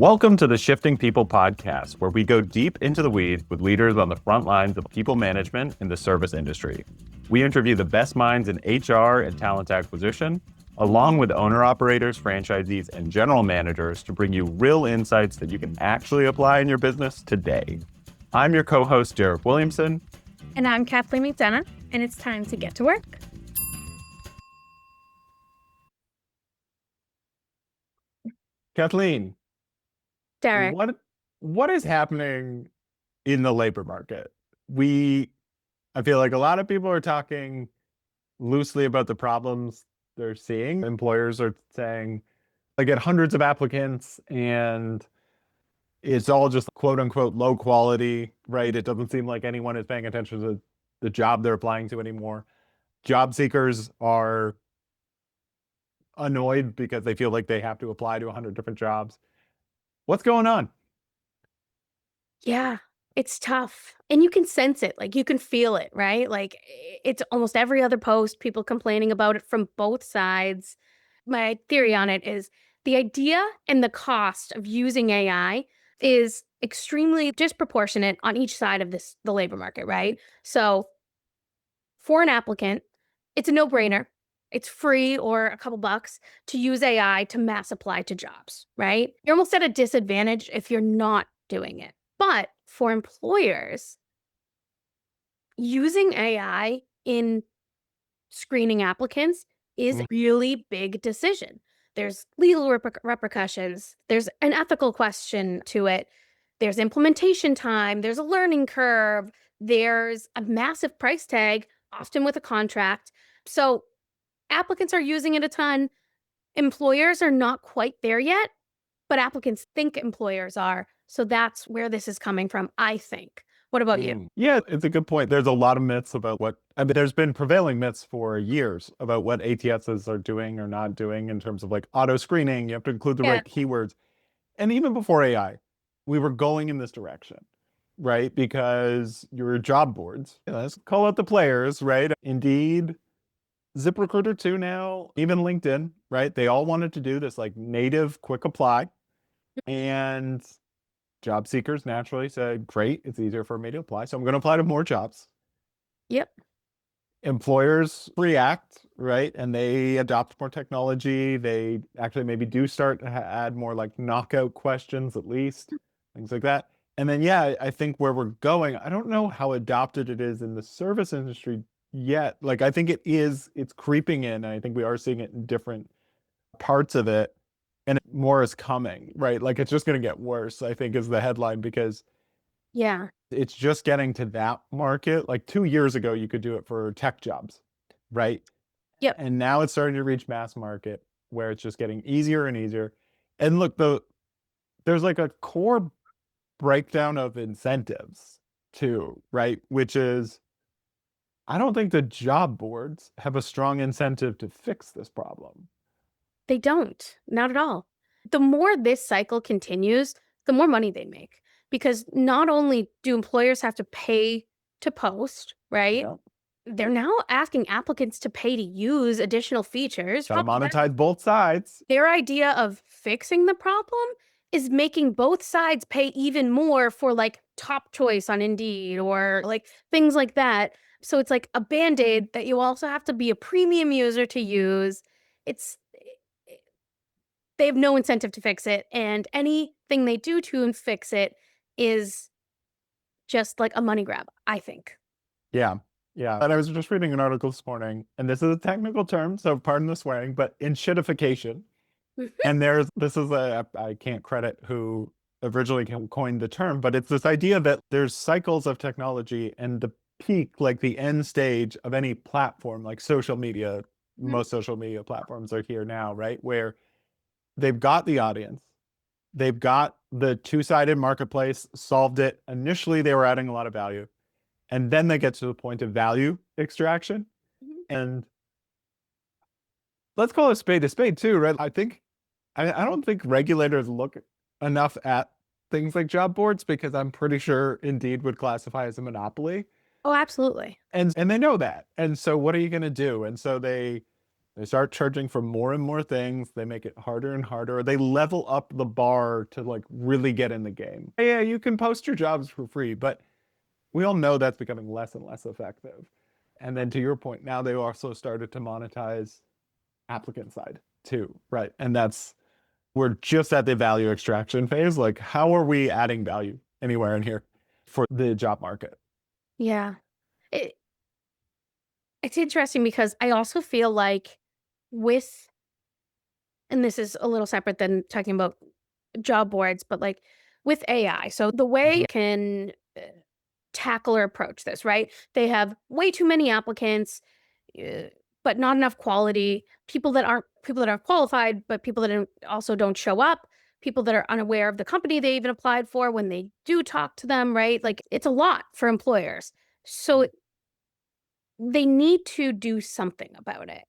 Welcome to the Shifting People podcast, where we go deep into the weeds with leaders on the front lines of people management in the service industry. We interview the best minds in HR and talent acquisition, along with owner-operators, franchisees, and general managers to bring you real insights that you can actually apply in your business today. I'm your co-host, Derek Williamson. And I'm Kathleen McDonough, and it's time to get to work. Kathleen, Derek. what is happening in the labor market? I feel like a lot of people are talking loosely about the problems they're seeing. Employers are saying they get hundreds of applicants and it's all just quote unquote low quality, right? It doesn't seem like anyone is paying attention to the job they're applying to anymore. Job seekers are annoyed because they feel like they have to apply to 100 different jobs. What's going on? Yeah, it's tough. And you can sense it. Like, you can feel it, right? Like, it's almost every other post, people complaining about it from both sides. My theory on it is the idea and the cost of using AI is extremely disproportionate on each side of the labor market, right? So for an applicant, it's a no-brainer. It's free or a couple bucks to use AI to mass apply to jobs, right? You're almost at a disadvantage if you're not doing it. But for employers, using AI in screening applicants is a really big decision. There's legal repercussions. There's an ethical question to it. There's implementation time. There's a learning curve. There's a massive price tag, often with a contract. So applicants are using it a ton. Employers are not quite there yet, but applicants think employers are. So that's where this is coming from, I think. What about you? Yeah, it's a good point. There's a lot of myths about there's been prevailing myths for years about what ATSs are doing or not doing in terms of like auto screening. You have to include the right keywords. And even before AI, we were going in this direction, right? Because your job boards, let's call out the players, right? Indeed, ZipRecruiter too now, even LinkedIn, right? They all wanted to do this like native quick apply. And job seekers naturally said, great, it's easier for me to apply, so I'm going to apply to more jobs. Yep. Employers react, right? And they adopt more technology. They actually maybe do start to add more like knockout questions, at least, things like that. And then, yeah, I think where we're going, I don't know how adopted it is in the service industry yet. Like, I think it's creeping in. And I think we are seeing it in different parts of it. And more is coming, right? Like, it's just going to get worse, I think, is the headline, because it's just getting to that market. Like 2 years ago, you could do it for tech jobs, right? Yep. And now it's starting to reach mass market where it's just getting easier and easier. And look, there's like a core breakdown of incentives too, right? Which is, I don't think the job boards have a strong incentive to fix this problem. They don't, not at all. The more this cycle continues, the more money they make. Because not only do employers have to pay to post, right? Yeah. They're now asking applicants to pay to use additional features. Gotta monetize both sides. Their idea of fixing the problem is making both sides pay even more for like top choice on Indeed or like things like that. So it's like a Band-Aid that you also have to be a premium user to use. They have no incentive to fix it, and anything they do to fix it is just like a money grab, I think. Yeah. And I was just reading an article this morning, and this is a technical term, so pardon the swearing, but enshittification. And I can't credit who originally coined the term, but it's this idea that there's cycles of technology, and the peak, like the end stage of any platform, like social media, most social media platforms are here now, right? Where they've got the audience, they've got the two-sided marketplace, solved it. Initially, they were adding a lot of value. And then they get to the point of value extraction. And let's call a spade too, right? I don't think regulators look enough at things like job boards, because I'm pretty sure Indeed would classify as a monopoly. Oh, absolutely. And they know that. And so what are you going to do? And so they They start charging for more and more things. They make it harder and harder. They level up the bar to like really get in the game. Yeah, you can post your jobs for free, but we all know that's becoming less and less effective. And then to your point, now they also started to monetize applicant side too, right? And that's we're just at the value extraction phase. Like, how are we adding value anywhere in here for the job market? Yeah. It, it's interesting because I also feel like with, and this is a little separate than talking about job boards, but like with AI. So the way Mhm. you can tackle or approach this, right? They have way too many applicants, uh, but not enough quality. People that aren't qualified, but people that also don't show up. People that are unaware of the company they even applied for when they do talk to them, right? Like it's a lot for employers. So they need to do something about it.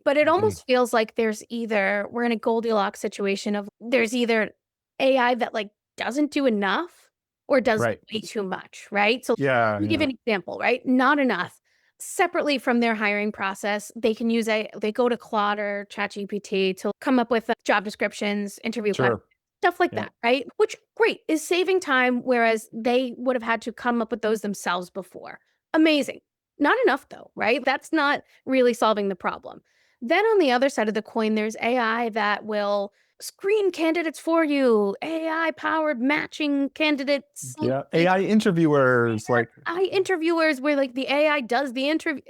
But it Mhm. almost feels like we're in a Goldilocks situation of there's either AI that like doesn't do enough or does Right. way too much, right? So Yeah, let me give yeah. you an example, right? Not enough. Separately from their hiring process, they go to Claude or ChatGPT to come up with job descriptions, interview questions, Sure. stuff like Yeah. that, right? Which great is saving time, whereas they would have had to come up with those themselves before. Amazing. Not enough though, right? That's not really solving the problem. Then on the other side of the coin, there's AI that will screen candidates for you, AI powered matching candidates. Yeah. Like AI interviewers, like, AI interviewers where like the AI does the interview.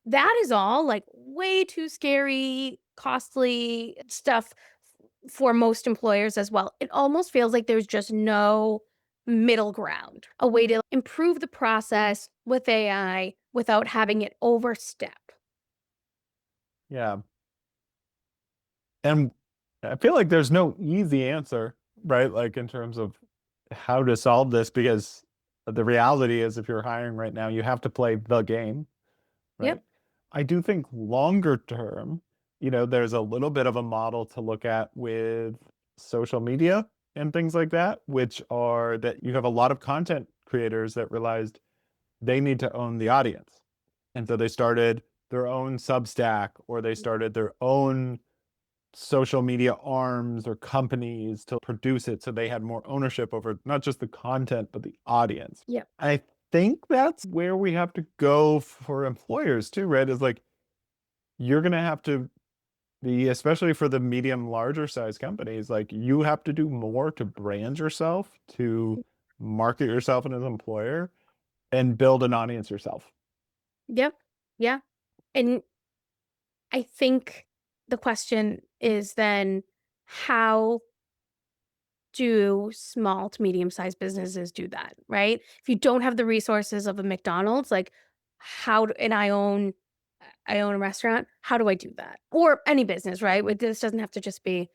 That is all like way too scary, costly stuff for most employers as well. It almost feels like there's just no middle ground, a way to improve the process with AI without having it overstep. yeah. And I feel like there's no easy answer, right? Like in terms of how to solve this, because the reality is if you're hiring right now, you have to play the game, right? Yep. I do think longer term, there's a little bit of a model to look at with social media and things like that, which are that you have a lot of content creators that realized they need to own the audience. And so they started their own Substack or they started their own social media arms or companies to produce it so they had more ownership over not just the content but the audience. Yep. I think that's where we have to go for employers too, right? Is like you're going to have to be, especially for the medium larger size companies, like you have to do more to brand yourself, to market yourself as an employer and build an audience yourself. Yep. Yeah. And I think the question is then how do small to medium sized businesses do that, right? If you don't have the resources of a McDonald's, like how do, and I own a restaurant, how do I do that? Or any business, right? This doesn't have to just be,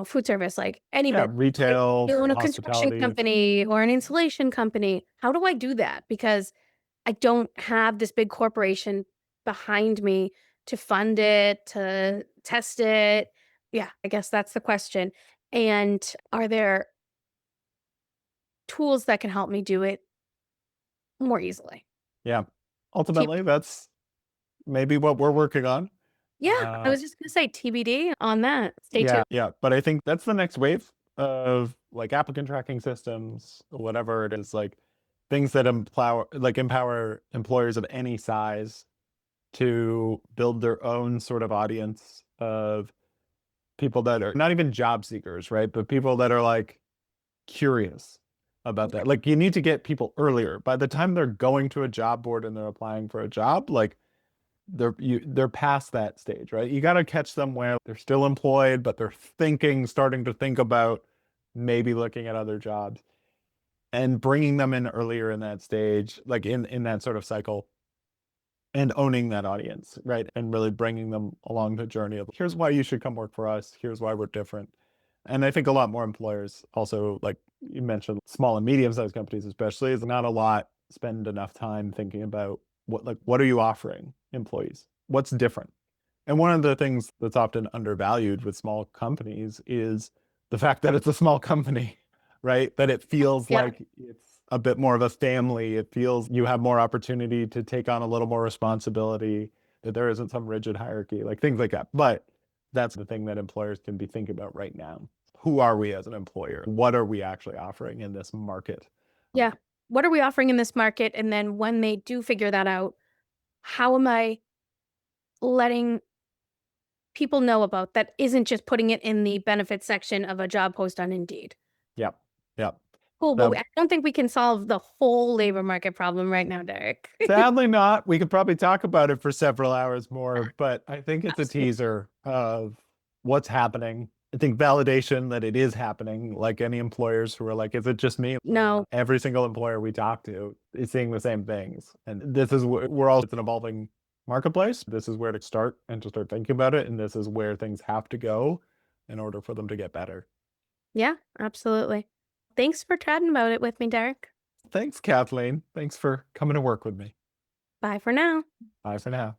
food service, like any Yeah, business, right? retail, You own a construction hospitality. company or an insulation company. How do I do that? Because I don't have this big corporation behind me to fund it, to test it. Yeah, I guess that's the question. And are there tools that can help me do it more easily? Yeah. Keep Ultimately, that's maybe what we're working on. Yeah, I Uh, was just gonna say TBD on that. Stay yeah, tuned. yeah. But I think that's the next wave of like applicant tracking systems, whatever it is, like things that empower employers of any size to build their own sort of audience of people that are not even job seekers, right? But people that are like curious about that. Like you need to get people earlier. By the time they're going to a job board and they're applying for a job, like they're past that stage, right? You got to catch them where they're still employed, but they're starting to think about maybe looking at other jobs and bringing them in earlier in that stage, like in that sort of cycle and owning that audience, right? And really bringing them along the journey of here's why you should come work for us. Here's why we're different. And I think a lot more employers also, like you mentioned, small and medium-sized companies especially, is not a lot spend enough time thinking about what are you offering employees? What's different? And one of the things that's often undervalued with small companies is the fact that it's a small company, right? That it feels Yeah. like it's a bit more of a family. It feels you have more opportunity to take on a little more responsibility. that there isn't some rigid hierarchy, like things like that. But that's the thing that employers can be thinking about right now. Who are we as an employer? What are we actually offering in this market? Yeah. What are we offering in this market? And then when they do figure that out, how am I letting people know about that isn't just putting it in the benefits section of a job post on Indeed? Yep. Yep. Cool, but Now, I don't think we can solve the whole labor market problem right now, Derek. sadly not. We could probably talk about it for several hours more, but I think it's a Absolutely. teaser of what's happening. I think validation that it is happening, like any employers who are like, is it just me? No. Every single employer we talk to is seeing the same things. And this is we're all, it's an evolving marketplace. This is where to start and to start thinking about it. And this is where things have to go in order for them to get better. Yeah, absolutely. Thanks for chatting about it with me, Derek. Thanks, Kathleen. Thanks for coming to work with me. Bye for now. Bye for now.